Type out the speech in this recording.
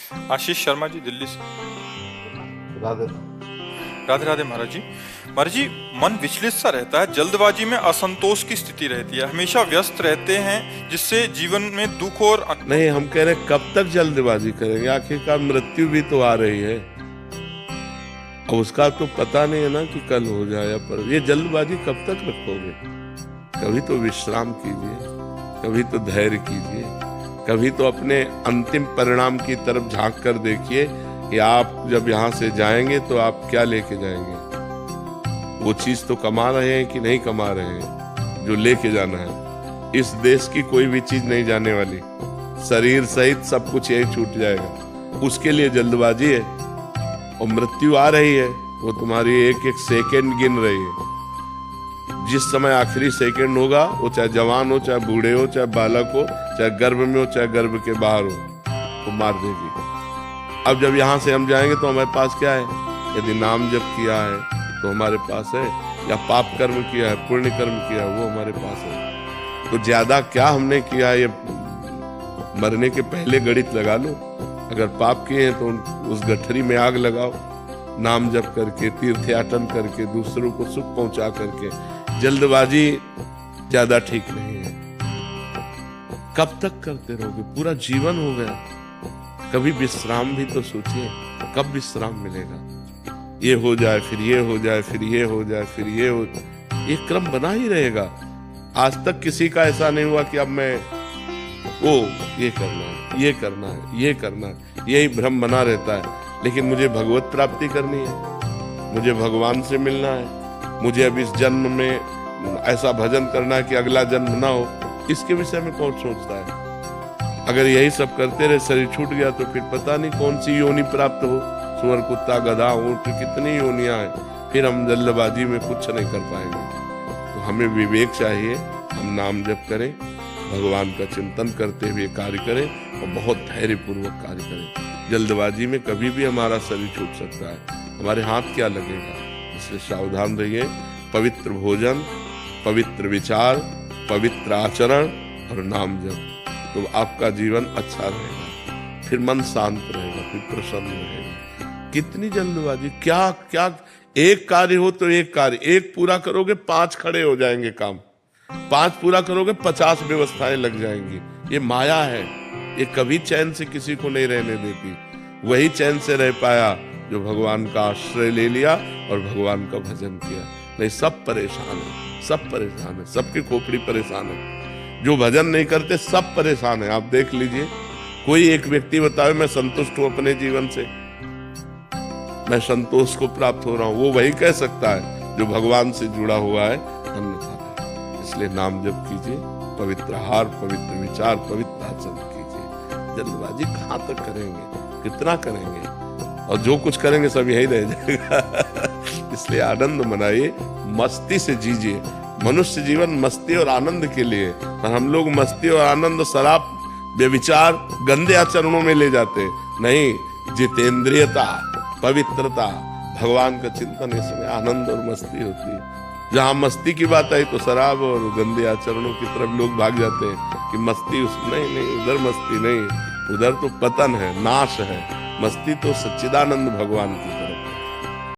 आशीष शर्मा जी, दिल्ली से। राधे राधे राधे महाराज जी। महाराज जी, मन विचलित सा रहता है, जल्दबाजी में असंतोष की स्थिति रहती है, हमेशा व्यस्त रहते हैं, जिससे जीवन में दुख और नहीं, हम कह रहे हैं कब तक जल्दबाजी करेंगे? आखिरकार मृत्यु भी तो आ रही है, अब उसका तो पता नहीं है ना कि कल हो जाए या पर। ये जल्दबाजी कब तक रखोगे? कभी तो विश्राम कीजिए, कभी तो धैर्य कीजिए, कभी तो अपने अंतिम परिणाम की तरफ झांक कर देखिए कि आप जब यहाँ से जाएंगे तो आप क्या लेके जाएंगे। वो चीज तो कमा रहे हैं कि नहीं कमा रहे हैं जो लेके जाना है। इस देश की कोई भी चीज नहीं जाने वाली, शरीर सहित सब कुछ यही छूट जाएगा। उसके लिए जल्दबाजी है, और मृत्यु आ रही है, वो तुम्हारी एक एक सेकंड गिन रही है। जिस समय आखिरी सेकंड होगा, वो चाहे जवान हो, चाहे बूढ़े हो, चाहे बालक हो, चाहे गर्भ में हो, चाहे गर्भ के बाहर हो, वो मार देगी। अब जब यहाँ से हम जाएंगे तो हमारे पास क्या है? यदि नाम जप किया है तो हमारे पास है, या पाप कर्म किया है, पुण्य कर्म किया है, वो हमारे पास है। तो ज्यादा क्या हमने किया है, ये मरने के पहले गणित लगा लो। अगर पाप किए हैं तो उस गठरी में आग लगाओ, नाम जप करके, तीर्थयाटन करके, दूसरों को सुख पहुंचा करके। जल्दबाजी ज्यादा ठीक नहीं है। कब तक करते रहोगे? पूरा जीवन हो गया, कभी विश्राम भी तो सोचिए, कब विश्राम मिलेगा? ये हो जाए, फिर ये हो जाए, फिर ये हो जाए, फिर ये हो, एक क्रम बना ही रहेगा। आज तक किसी का ऐसा नहीं हुआ कि अब मैं ये करना है, ये करना है, ये करना है, यही भ्रम बना रहता है। लेकिन मुझे भगवत प्राप्ति करनी है, मुझे भगवान से मिलना है, मुझे अब इस जन्म में ऐसा भजन करना है कि अगला जन्म ना हो। इसके विषय में कौन सोचता है? अगर यही सब करते रहे, शरीर छूट गया तो फिर पता नहीं कौन सी योनि प्राप्त हो। सुअर, कुत्ता, गधा, ऊंट, कितनी योनियां हैं। फिर हम जल्दबाजी में कुछ नहीं कर पाएंगे। तो हमें विवेक चाहिए, हम नाम जप करें, भगवान का चिंतन करते हुए कार्य करें, और बहुत धैर्यपूर्वक कार्य करें। जल्दबाजी में कभी भी हमारा शरीर छूट सकता है, हमारे हाथ क्या लगेगा। इसलिए सावधान रहिए। पवित्र भोजन, पवित्र विचार, पवित्र आचरण और नाम जप, तो आपका जीवन अच्छा रहेगा, फिर मन शांत रहेगा, फिर प्रसन्न रहेगा। कितनी जल्दबाजी, क्या क्या, एक कार्य हो तो एक कार्य, एक पूरा करोगे 5 खड़े हो जाएंगे काम, 5 पूरा करोगे 50 व्यवस्थाएं लग जाएंगी। ये माया है, ये कभी चैन से किसी को नहीं रहने देती। वही चैन से रह पाया जो भगवान का आश्रय ले लिया और भगवान का भजन किया। नहीं, सब परेशान है, सब परेशान है, सबकी खोपड़ी परेशान है। जो भजन नहीं करते सब परेशान है। आप देख लीजिए, कोई एक व्यक्ति बताए मैं संतुष्ट हूं अपने जीवन से, मैं संतोष को प्राप्त हो रहा हूं, वो वही कह सकता है जो भगवान से जुड़ा हुआ है, अन्यथा। इसलिए नाम जप कीजिए, पवित्र आहार, पवित्र विचार, पवित्र आचरण कीजिए। जल्दबाजी कहाँ तक करेंगे, कितना करेंगे? और जो कुछ करेंगे सब यही रह जाएगा। इसलिए आनंद मनाइए, मस्ती से जीजिए। मनुष्य जीवन मस्ती और आनंद के लिए, और हम लोग मस्ती और आनंद शराब, व्यभिचार, गंदे आचरणों में ले जाते हैं। नहीं, जितेंद्रियता, पवित्रता, भगवान का चिंतन, इसमें आनंद और मस्ती होती है। जहाँ मस्ती की बात आई तो शराब और गंदे आचरणों की तरफ लोग भाग जाते हैं कि मस्ती नहीं, उधर मस्ती नहीं, उधर तो पतन है, नाश है। मस्ती तो सच्चिदानंद भगवान की तरफ।